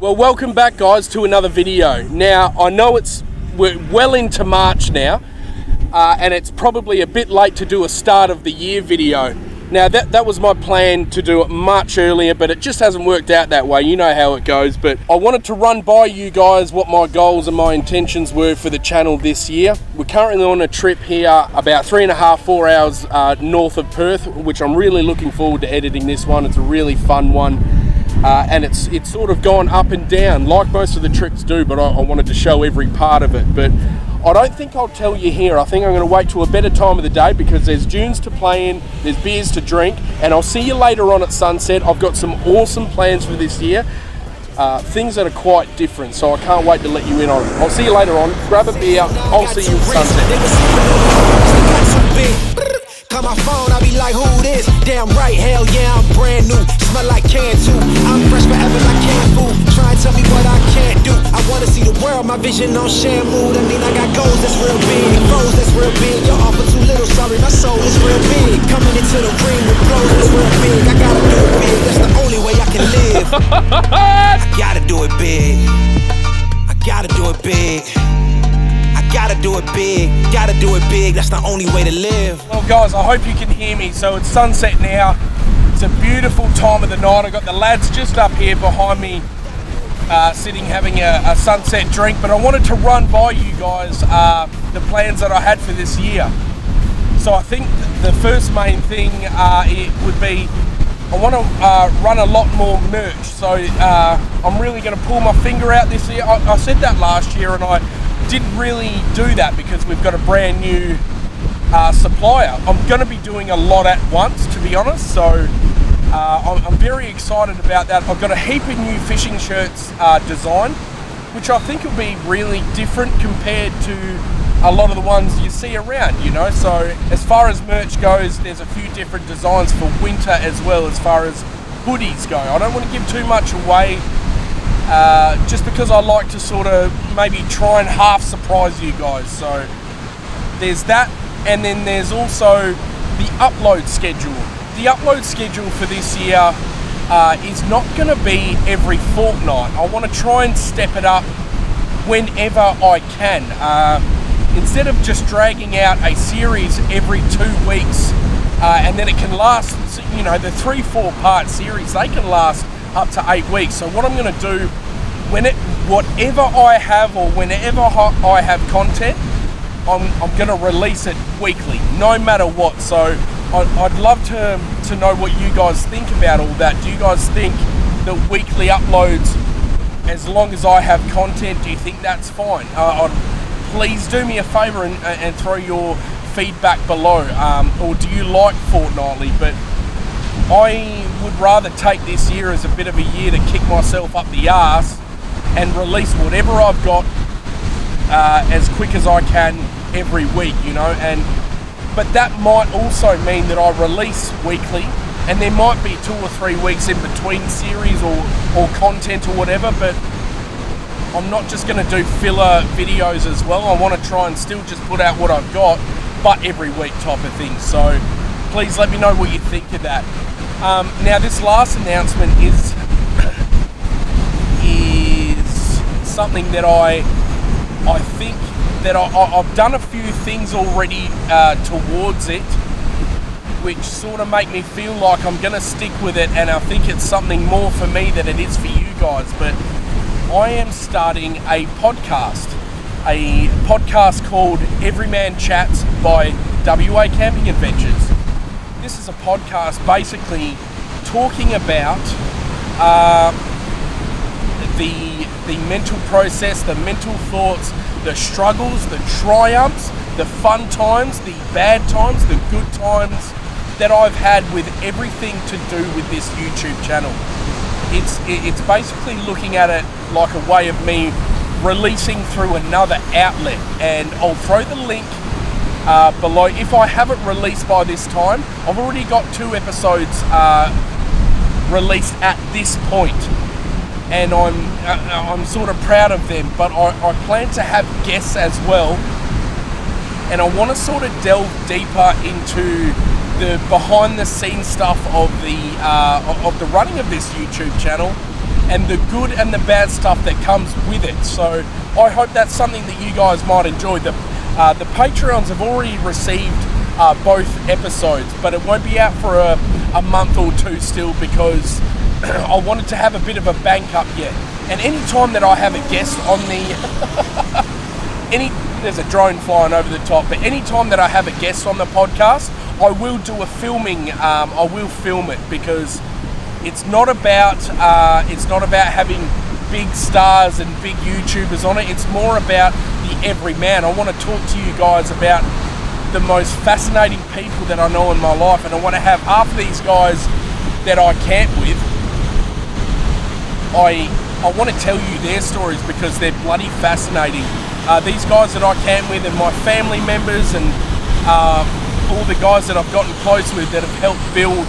Well, welcome back, guys, to another video. Now, I know we're well into March now, and it's probably a bit late to do a start of the year video. Now, that was my plan to do it much earlier, but it just hasn't worked out that way. You know how it goes. But I wanted to run by you guys what my goals and my intentions were for the channel this year. We're currently on a trip here about 3.5, 4 hours north of Perth, which I'm really looking forward to editing this one. It's a really fun one. And it's sort of gone up and down like most of the trips do, but I wanted to show every part of it. But I don't think I'll tell you here. I think I'm going to wait till a better time of the day because there's dunes to play in, there's beers to drink, and I'll see you later on at sunset. I've got some awesome plans for this year, things that are quite different, so I can't wait to let you in on it. I'll see you later on. Grab a beer. I'll see you at sunset. Call my phone, I be like, who this? Damn right, hell yeah, I'm brand new. Smell like CANT too. I'm fresh forever like canned food. Try and tell me what I can't do. I wanna see the world, my vision on shampoo. That mean I got goals that's real big, foes that's real big. Your offer too little, sorry, my soul is real big. Coming into the ring with blows that's real big. I gotta do it big, that's the only way I can live. I gotta do it big. I gotta do it big. Gotta do it big, that's the only way to live. Well guys, I hope you can hear me. So it's sunset now. It's a beautiful time of the night. I got the lads just up here behind me, sitting having a sunset drink, but I wanted to run by you guys the plans that I had for this year. So I think the first main thing it would be I want to run a lot more merch. So I'm really going to pull my finger out this year. I said that last year and I didn't really do that because we've got a brand new supplier. I'm going to be doing a lot at once, to be honest, so I'm very excited about that. I've got a heap of new fishing shirts designed, which I think will be really different compared to a lot of the ones you see around, you know. So as far as merch goes, there's a few different designs for winter as well as far as hoodies go. I don't want to give too much away, just because I like to sort of maybe try and half surprise you guys. So there's that, and then there's also the upload schedule. The upload schedule for this year is not going to be every fortnight. I want to try and step it up whenever I can. Instead of just dragging out a series every 2 weeks, and then it can last, you know, the 3-4 part series, they can last up to 8 weeks. So what I'm going to do, whatever I have or whenever I have content, I'm going to release it weekly, no matter what. So I'd love to know what you guys think about all that. Do you guys think that weekly uploads, as long as I have content, do you think that's fine? Please do me a favor and throw your feedback below. Or do you like fortnightly? But I would rather take this year as a bit of a year to kick myself up the arse and release whatever I've got as quick as I can every week, you know. But that might also mean that I release weekly, and there might be 2 or 3 weeks in between series or content or whatever, but I'm not just going to do filler videos as well. I want to try and still just put out what I've got, but every week type of thing. So please let me know what you think of that. Now this last announcement is something that I think that I've done a few things already towards it, which sort of make me feel like I'm going to stick with it, and I think it's something more for me than it is for you guys. But I am starting a podcast called Everyman Chats by WA Camping Adventures. This is a podcast basically talking about the mental process, the mental thoughts, the struggles, the triumphs, the fun times, the bad times, the good times that I've had with everything to do with this YouTube channel. It's basically looking at it like a way of me releasing through another outlet, and I'll throw the link below. If I haven't released by this time, I've already got 2 episodes released at this point, and I'm sort of proud of them. But I plan to have guests as well, and I want to sort of delve deeper into the behind the scenes stuff of the running of this YouTube channel, and the good and the bad stuff that comes with it. So I hope that's something that you guys might enjoy. The Patreons have already received both episodes, but it won't be out for a month or two still, because I wanted to have a bit of a bank up yet. And any time that I have a guest on there's a drone flying over the top, but any time that I have a guest on the podcast, I will do a filming. I will film it, because it's not about having big stars and big YouTubers on it. It's more about the everyman. I want to talk to you guys about the most fascinating people that I know in my life, and I want to have half of these guys that I camp with. I want to tell you their stories, because they're bloody fascinating. These guys that I camp with, and my family members, and all the guys that I've gotten close with that have helped build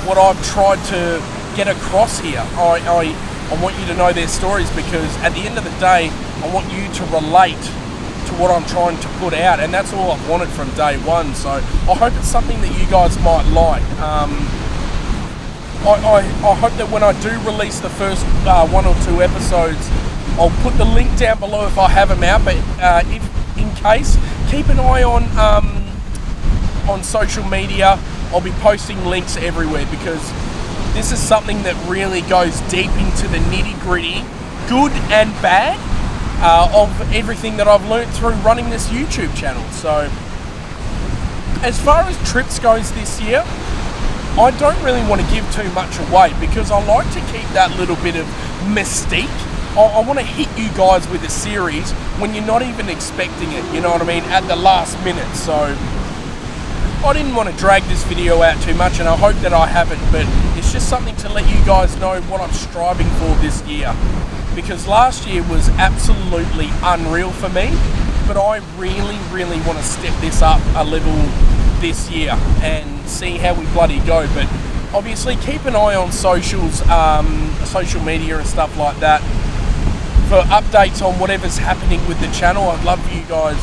what I've tried to get across here. I want you to know their stories, because at the end of the day, I want you to relate to what I'm trying to put out, and that's all I've wanted from day one. So I hope it's something that you guys might like. I hope that when I do release the first 1 or 2 episodes, I'll put the link down below if I have them out, but if in case, keep an eye on social media. I'll be posting links everywhere, because this is something that really goes deep into the nitty-gritty, good and bad, of everything that I've learnt through running this YouTube channel. So as far as trips goes this year, I don't really want to give too much away, because I like to keep that little bit of mystique. I want to hit you guys with a series when you're not even expecting it, you know what I mean, at the last minute. So I didn't want to drag this video out too much, and I hope that I haven't, but it's just something to let you guys know what I'm striving for this year, because last year was absolutely unreal for me, but I really want to step this up a level this year and see how we bloody go. But obviously keep an eye on socials, social media and stuff like that for updates on whatever's happening with the channel. I'd love for you guys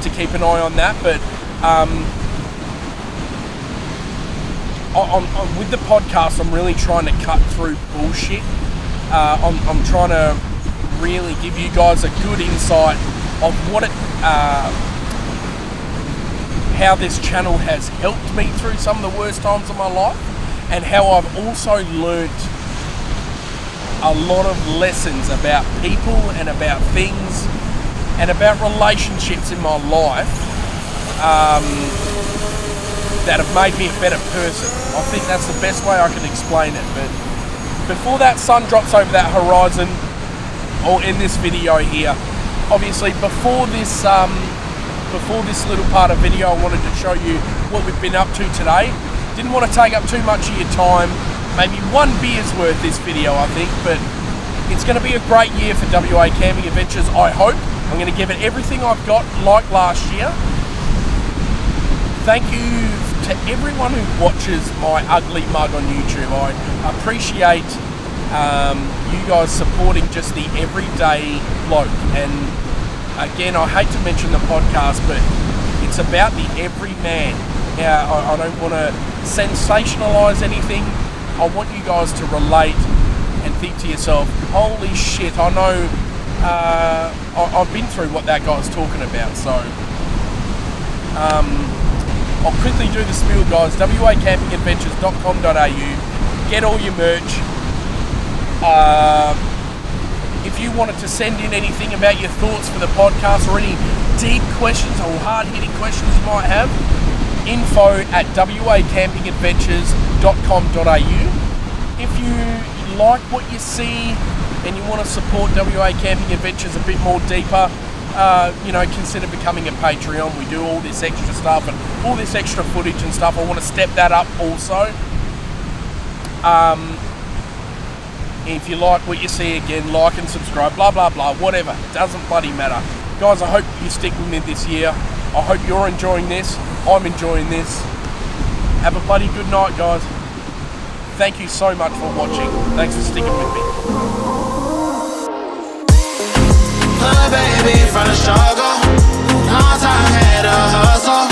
to keep an eye on that. But with the podcast, I'm really trying to cut through bullshit. I'm trying to really give you guys a good insight of what it, how this channel has helped me through some of the worst times of my life, and how I've also learnt a lot of lessons about people and about things and about relationships in my life that have made me a better person. I think that's the best way I can explain it. But before that sun drops over that horizon, or in this video here, obviously before this little part of video, I wanted to show you what we've been up to today. Didn't want to take up too much of your time. Maybe one beer's worth this video, I think, but it's going to be a great year for WA Camping Adventures, I hope. I'm going to give it everything I've got, like last year. Thank you to everyone who watches my ugly mug on YouTube. I appreciate you guys supporting just the everyday bloke. And again, I hate to mention the podcast, but it's about the everyman. I don't want to sensationalize anything. I want you guys to relate and think to yourself, holy shit, I know, I've been through what that guy's talking about. So I'll quickly do the spiel, guys. wacampingadventures.com.au. Get all your merch. If you wanted to send in anything about your thoughts for the podcast, or any deep questions or hard-hitting questions you might have, info@wacampingadventures.com.au. If you like what you see and you want to support WA Camping Adventures a bit more deeper, consider becoming a Patreon. We do all this extra stuff and all this extra footage and stuff. I want to step that up also. If you like what you see, again, like and subscribe, blah, blah, blah, whatever. It doesn't bloody matter. Guys, I hope you stick with me this year. I hope you're enjoying this. I'm enjoying this. Have a bloody good night, guys. Thank you so much for watching. Thanks for sticking with me. Baby, from the struggle, long time had a hustle.